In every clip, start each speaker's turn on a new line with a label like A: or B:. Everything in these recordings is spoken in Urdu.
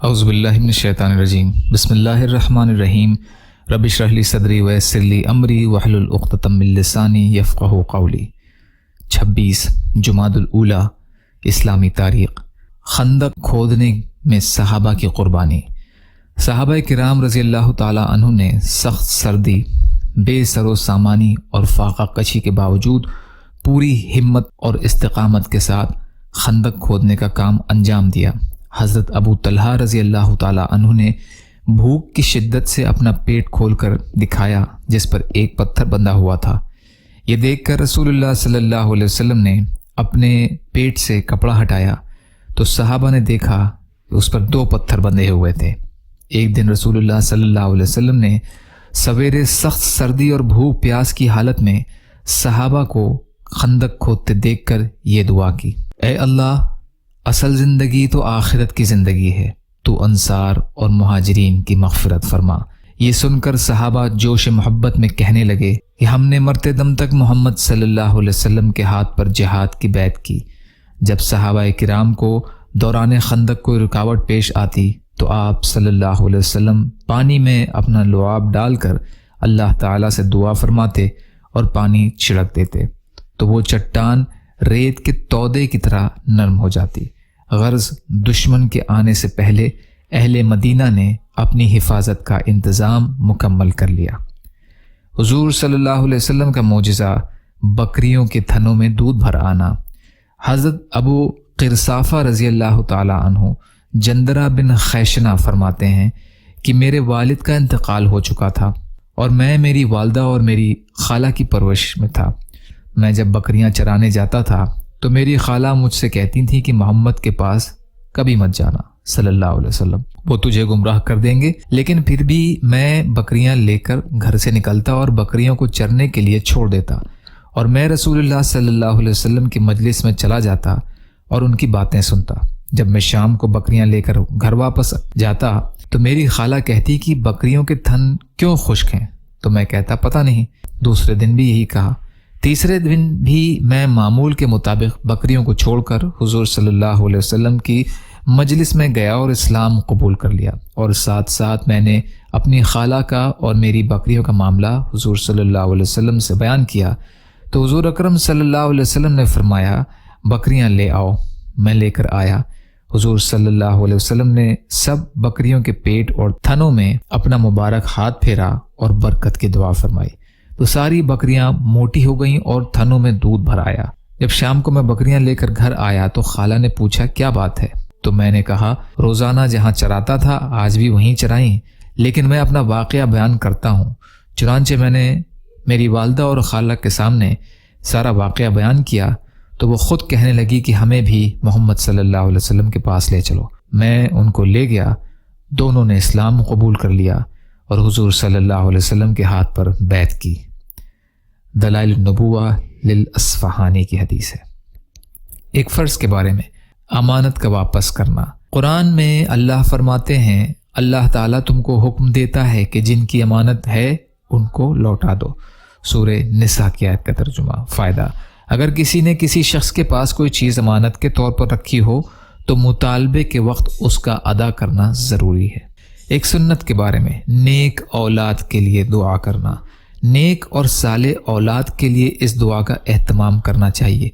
A: اعوذ باللہ من الشیطان الرجیم بسم اللہ الرحمن الرحیم رب اشرح لی صدری ویسر لی امری واحلل عقدۃ من لسانی یفقہوا قولی۔ 26 جمادی الاولیٰ اسلامی تاریخ۔ خندق کھودنے میں صحابہ کی قربانی۔ صحابہ کرام رضی اللہ تعالیٰ عنہ نے سخت سردی، بے سر و سامانی اور فاقہ کشی کے باوجود پوری ہمت اور استقامت کے ساتھ خندق کھودنے کا کام انجام دیا۔ حضرت ابو طلحہ رضی اللہ تعالیٰ عنہ نے بھوک کی شدت سے اپنا پیٹ کھول کر دکھایا جس پر ایک پتھر بندھا ہوا تھا۔ یہ دیکھ کر رسول اللہ صلی اللہ علیہ وسلم نے اپنے پیٹ سے کپڑا ہٹایا تو صحابہ نے دیکھا کہ اس پر 2 پتھر بندھے ہوئے تھے۔ ایک دن رسول اللہ صلی اللہ علیہ وسلم نے سویرے سخت سردی اور بھوک پیاس کی حالت میں صحابہ کو خندق کھودتے دیکھ کر یہ دعا کی: اے اللہ، اصل زندگی تو آخرت کی زندگی ہے، تو انصار اور مہاجرین کی مغفرت فرما۔ یہ سن کر صحابہ جوش محبت میں کہنے لگے کہ ہم نے مرتے دم تک محمد صلی اللہ علیہ وسلم کے ہاتھ پر جہاد کی بیعت کی۔ جب صحابہ کرام کو دوران خندق کوئی رکاوٹ پیش آتی تو آپ صلی اللہ علیہ وسلم پانی میں اپنا لعاب ڈال کر اللہ تعالیٰ سے دعا فرماتے اور پانی چھڑک دیتے تو وہ چٹان ریت کے تودے کی طرح نرم ہو جاتی۔ غرض دشمن کے آنے سے پہلے اہل مدینہ نے اپنی حفاظت کا انتظام مکمل کر لیا۔ حضور صلی اللہ علیہ وسلم کا معجزہ بکریوں کے تھنوں میں دودھ بھر آنا۔ حضرت ابو قرصافہ رضی اللہ تعالی عنہ جندرہ بن خیشنہ فرماتے ہیں کہ میرے والد کا انتقال ہو چکا تھا اور میں میری والدہ اور میری خالہ کی پرورش میں تھا۔ میں جب بکریاں چرانے جاتا تھا تو میری خالہ مجھ سے کہتی تھی کہ محمد کے پاس کبھی مت جانا صلی اللہ علیہ وسلم، وہ تجھے گمراہ کر دیں گے۔ لیکن پھر بھی میں بکریاں لے کر گھر سے نکلتا اور بکریوں کو چرنے کے لیے چھوڑ دیتا، اور میں رسول اللہ صلی اللہ علیہ وسلم کی مجلس میں چلا جاتا اور ان کی باتیں سنتا۔ جب میں شام کو بکریاں لے کر گھر واپس جاتا تو میری خالہ کہتی کہ بکریوں کے تھن کیوں خشک ہیں؟ تو میں کہتا پتہ نہیں۔ دوسرے دن بھی یہی کہا۔ تیسرے دن بھی میں معمول کے مطابق بکریوں کو چھوڑ کر حضور صلی اللہ علیہ وسلم کی مجلس میں گیا اور اسلام قبول کر لیا، اور ساتھ ساتھ میں نے اپنی خالہ کا اور میری بکریوں کا معاملہ حضور صلی اللہ علیہ وسلم سے بیان کیا تو حضور اکرم صلی اللہ علیہ وسلم نے فرمایا بکریاں لے آؤ۔ میں لے کر آیا۔ حضور صلی اللہ علیہ وسلم نے سب بکریوں کے پیٹ اور تھنوں میں اپنا مبارک ہاتھ پھیرا اور برکت کی دعا فرمائی تو ساری بکریاں موٹی ہو گئیں اور تھنوں میں دودھ بھر آیا۔ جب شام کو میں بکریاں لے کر گھر آیا تو خالہ نے پوچھا کیا بات ہے؟ تو میں نے کہا روزانہ جہاں چراتا تھا آج بھی وہیں چرائیں، لیکن میں اپنا واقعہ بیان کرتا ہوں۔ چنانچہ میں نے میری والدہ اور خالہ کے سامنے سارا واقعہ بیان کیا تو وہ خود کہنے لگی کہ ہمیں بھی محمد صلی اللہ علیہ وسلم کے پاس لے چلو۔ میں ان کو لے گیا، دونوں نے اسلام قبول کر لیا اور حضور صلی اللہ علیہ وسلم کے ہاتھ پر بیعت کی۔ دلائل النبوہ للاصفہانی کی حدیث ہے۔ ایک فرض کے بارے میں، امانت کا واپس کرنا۔ قرآن میں اللہ فرماتے ہیں اللہ تعالیٰ تم کو حکم دیتا ہے کہ جن کی امانت ہے ان کو لوٹا دو۔ سورہ نساء کی آیت کا ترجمہ۔ فائدہ: اگر کسی نے کسی شخص کے پاس کوئی چیز امانت کے طور پر رکھی ہو تو مطالبے کے وقت اس کا ادا کرنا ضروری ہے۔ ایک سنت کے بارے میں، نیک اولاد کے لیے دعا کرنا۔ نیک اور صالح اولاد کے لیے اس دعا کا اہتمام کرنا چاہیے: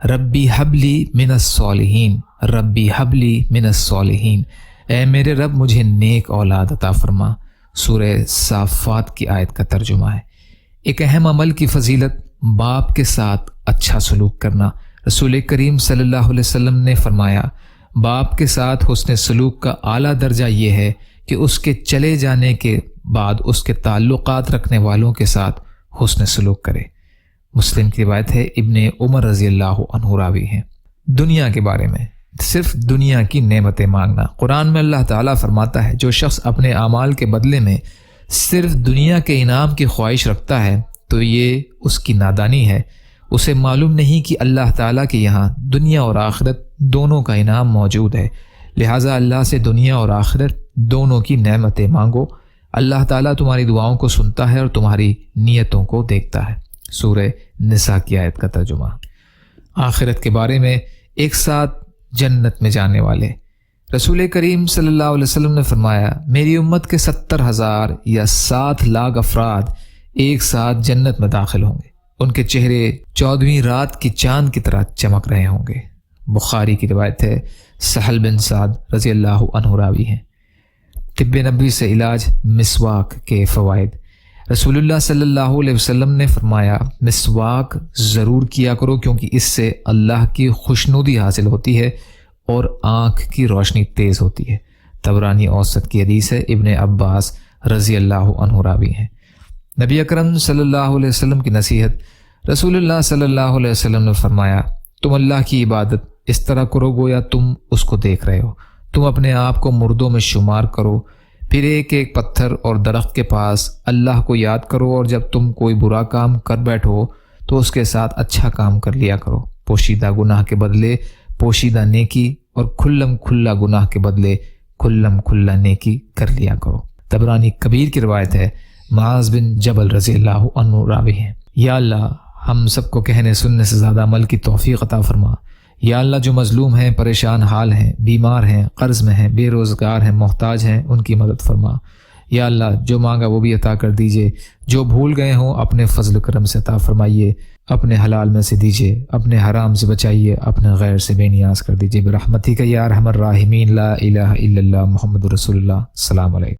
A: ربی حبلی من الصالحین، ربی حبلی من الصالحین، اے میرے رب مجھے نیک اولاد عطا فرما۔ سورہ صافات کی آیت کا ترجمہ ہے۔ ایک اہم عمل کی فضیلت باپ کے ساتھ اچھا سلوک کرنا۔ رسول کریم صلی اللہ علیہ وسلم نے فرمایا باپ کے ساتھ حسن سلوک کا اعلیٰ درجہ یہ ہے کہ اس کے چلے جانے کے بعد اس کے تعلقات رکھنے والوں کے ساتھ حسن سلوک کرے۔ مسلم کی روایت ہے، ابن عمر رضی اللہ عنہ راوی ہیں۔ دنیا کے بارے میں، صرف دنیا کی نعمتیں مانگنا۔ قرآن میں اللہ تعالیٰ فرماتا ہے جو شخص اپنے اعمال کے بدلے میں صرف دنیا کے انعام کی خواہش رکھتا ہے تو یہ اس کی نادانی ہے۔ اسے معلوم نہیں کہ اللہ تعالیٰ کے یہاں دنیا اور آخرت دونوں کا انعام موجود ہے، لہٰذا اللہ سے دنیا اور آخرت دونوں کی نعمتیں مانگو۔ اللہ تعالیٰ تمہاری دعاؤں کو سنتا ہے اور تمہاری نیتوں کو دیکھتا ہے۔ سورہ نساء کی آیت کا ترجمہ۔ آخرت کے بارے میں، ایک ساتھ جنت میں جانے والے۔ رسول کریم صلی اللہ علیہ وسلم نے فرمایا میری امت کے 70,000 یا 7,00,000 افراد ایک ساتھ جنت میں داخل ہوں گے، ان کے چہرے 14ویں رات کی چاند کی طرح چمک رہے ہوں گے۔ بخاری کی روایت ہے، سہل بن سعد رضی اللہ عنہ راوی ہیں۔ طب نبوی سے علاج مسواک کے فوائد۔ رسول اللہ صلی اللہ علیہ وسلم نے فرمایا مسواک ضرور کیا کرو کیونکہ اس سے اللہ کی خوشنودی حاصل ہوتی ہے اور آنکھ کی روشنی تیز ہوتی ہے۔ طبرانی اوسط کی حدیث ہے، ابن عباس رضی اللہ عنہ راوی ہیں۔ نبی اکرم صلی اللہ علیہ وسلم کی نصیحت۔ رسول اللہ صلی اللہ علیہ وسلم نے فرمایا تم اللہ کی عبادت اس طرح کرو گویا تم اس کو دیکھ رہے ہو، تم اپنے آپ کو مردوں میں شمار کرو، پھر ایک ایک پتھر اور درخت کے پاس اللہ کو یاد کرو، اور جب تم کوئی برا کام کر بیٹھو تو اس کے ساتھ اچھا کام کر لیا کرو، پوشیدہ گناہ کے بدلے پوشیدہ نیکی اور کھلم کھلا گناہ کے بدلے کھلم کھلا نیکی کر لیا کرو۔ طبرانی کبیر کی روایت ہے، معاذ بن جبل رضی اللہ عنہ راوی ہیں، یا اللہ ہم سب کو کہنے سننے سے زیادہ عمل کی توفیق عطا فرما۔ یا اللہ جو مظلوم ہیں، پریشان حال ہیں، بیمار ہیں، قرض میں ہیں، بے روزگار ہیں، محتاج ہیں، ان کی مدد فرما۔ یا اللہ جو مانگا وہ بھی عطا کر دیجئے، جو بھول گئے ہوں اپنے فضل و کرم سے عطا فرمائیے، اپنے حلال میں سے دیجئے، اپنے حرام سے بچائیے، اپنے غیر سے بے نیاز کر دیجئے برحمتک یا ارحم الراحمین۔ لا الہ الا اللہ محمد رسول اللہ۔ السلام علیکم۔